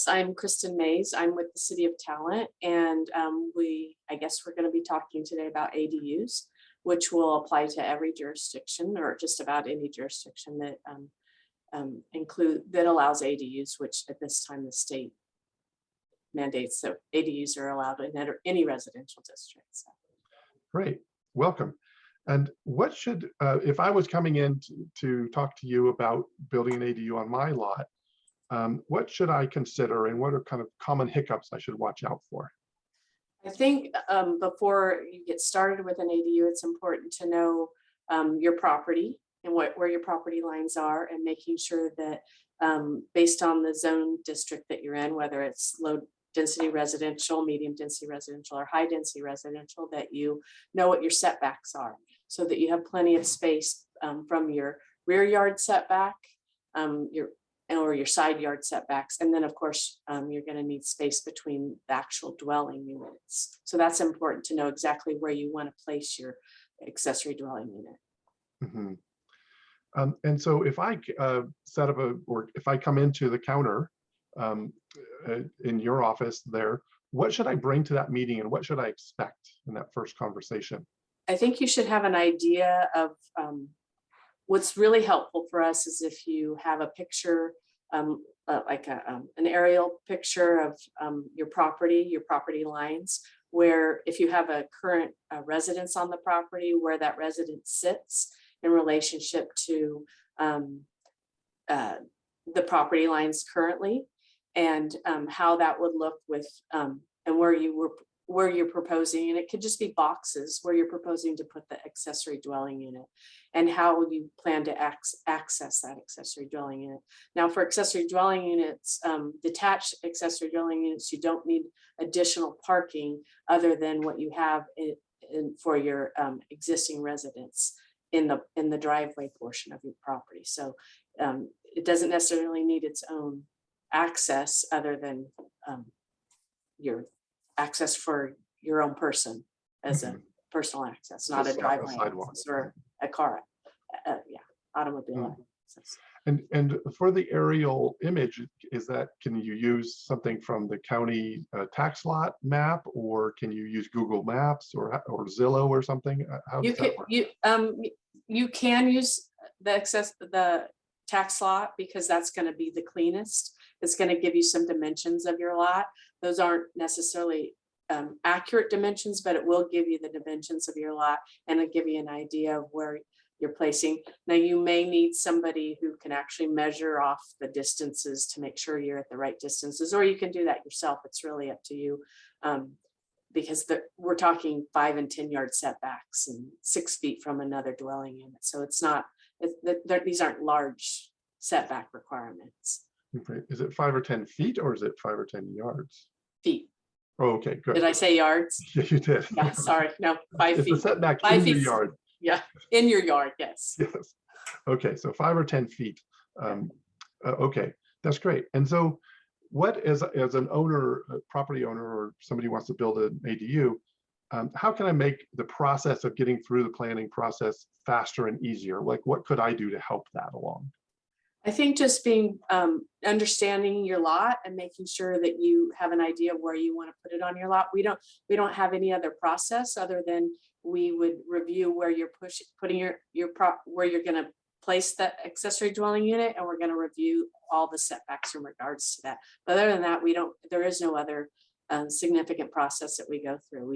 Yes, I'm Kristen Maze. I'm with the City of Talent, and I guess we're going to be talking today about ADUs, which will apply to every jurisdiction or just about any jurisdiction that that allows ADUs, which at this time the state mandates that ADUs are allowed in any residential district. So. Great, welcome. And what should, if I was coming in to talk to you about building an ADU on my lot, what should I consider and what are kind of common hiccups I should watch out for? I think before you get started with an ADU, it's important to know your property and where your property lines are, and making sure that based on the zone district that you're in, whether it's low density residential, medium density residential, or high density residential, that you know what your setbacks are, so that you have plenty of space from your rear yard setback, your side yard setbacks. And then of course, you're going to need space between the actual dwelling units. So that's important to know exactly where you want to place your accessory dwelling unit. Mm-hmm. And so if I set up or if I come into the counter in your office there, what should I bring to that meeting and what should I expect in that first conversation? I think you should have an idea of what's really helpful for us is if you have a picture, like an aerial picture of your property lines, where if you have a current residence on the property, where that residence sits in relationship to the property lines currently, and how that would look with and where you're proposing, and it could just be boxes where you're proposing to put the accessory dwelling unit, and how you plan to access that accessory dwelling unit. Now, for accessory dwelling units, detached accessory dwelling units, you don't need additional parking other than what you have for your existing residence in the driveway portion of your property. So it doesn't necessarily need its own access other than your access for your own person as a personal access, not a driveway access or a car, automobile access. And for the aerial image, can you use something from the county tax lot map, or can you use Google Maps or Zillow or something? How does that work? You can use the tax lot, because that's going to be the cleanest. It's going to give you some dimensions of your lot. Those aren't necessarily accurate dimensions, but it will give you the dimensions of your lot, and it'll give you an idea of where you're placing. Now, you may need somebody who can actually measure off the distances to make sure you're at the right distances, or you can do that yourself. It's really up to you, because we're talking 5 and 10 yard setbacks and 6 feet from another dwelling unit. So it's not, these aren't large setback requirements. Okay. Is it 5 or 10 feet, or is it 5 or 10 yards? Feet. Oh, okay, good. Did I say yards? Yeah, you did. Yeah, sorry. No, 5 feet. It's a setback 5 in feet. your yard. Yeah, in your yard, yes. Yes. Okay, so 5 or 10 feet. Okay, that's great. And so what, as an owner, a property owner, or somebody who wants to build an ADU, how can I make the process of getting through the planning process faster and easier? Like, what could I do to help that along? I think just being understanding your lot and making sure that you have an idea of where you want to put it on your lot. We don't have any other process other than we would review where you're putting where you're going to place that accessory dwelling unit, and we're going to review all the setbacks in regards to that. But other than that, there is no other significant process that we go through.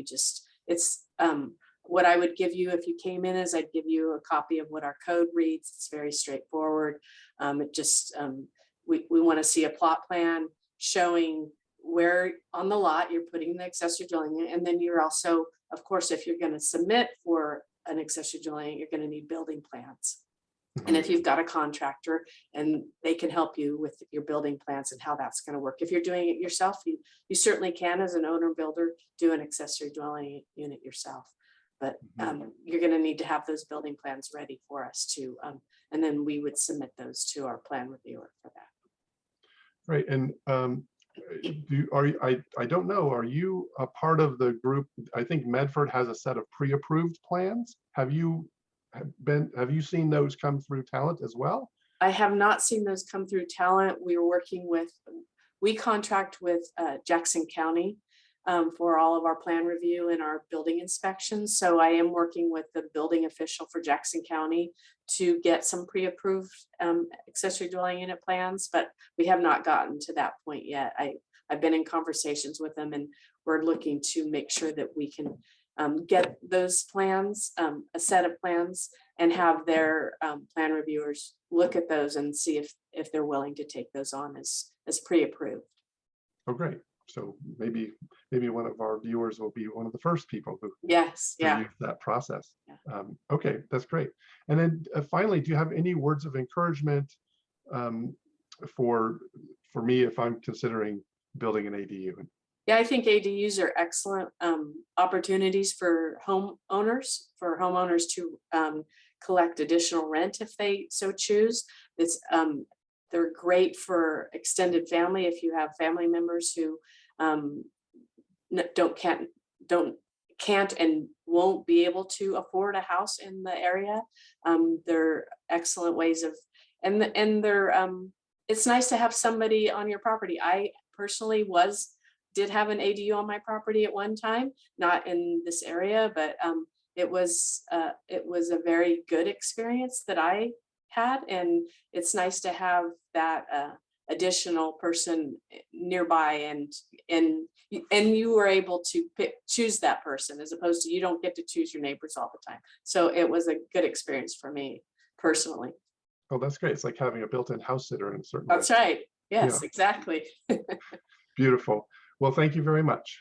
What I would give you if you came in is I'd give you a copy of what our code reads. It's very straightforward. We want to see a plot plan showing where on the lot you're putting the accessory dwelling unit. And then you're also, of course, if you're going to submit for an accessory dwelling unit, you're going to need building plans. And if you've got a contractor, and they can help you with your building plans and how that's going to work. If you're doing it yourself, you certainly can, as an owner builder, do an accessory dwelling unit yourself. But you're going to need to have those building plans ready for us to, and then we would submit those to our plan reviewer for that. Right. And I don't know, are you a part of the group? I think Medford has a set of pre-approved plans. Have you seen those come through Talent as well? I have not seen those come through Talent. We were working with we contract with Jackson County for all of our plan review and our building inspections. So I am working with the building official for Jackson County to get some pre-approved accessory dwelling unit plans, but we have not gotten to that point yet. I've been in conversations with them, and we're looking to make sure that we can get those plans, a set of plans, and have their plan reviewers look at those and see if they're willing to take those on as pre-approved. Oh, great. So maybe one of our viewers will be one of the first people who Yes, yeah. use that process. Yeah. Okay, that's great. And then finally, do you have any words of encouragement for me if I'm considering building an ADU? Yeah, I think ADUs are excellent opportunities for homeowners to collect additional rent if they so choose. They're great for extended family if you have family members who can't and won't be able to afford a house in the area. They're excellent ways of, and they're it's nice to have somebody on your property. I personally did have an ADU on my property at one time, not in this area, but it was a very good experience that I had, and it's nice to have that additional person nearby, and you were able to choose that person, as opposed to you don't get to choose your neighbors all the time. So it was a good experience for me personally. Oh, that's great. It's like having a built-in house sitter in a certain That's way. right. Yes, Yeah. exactly. Beautiful. Well, thank you very much.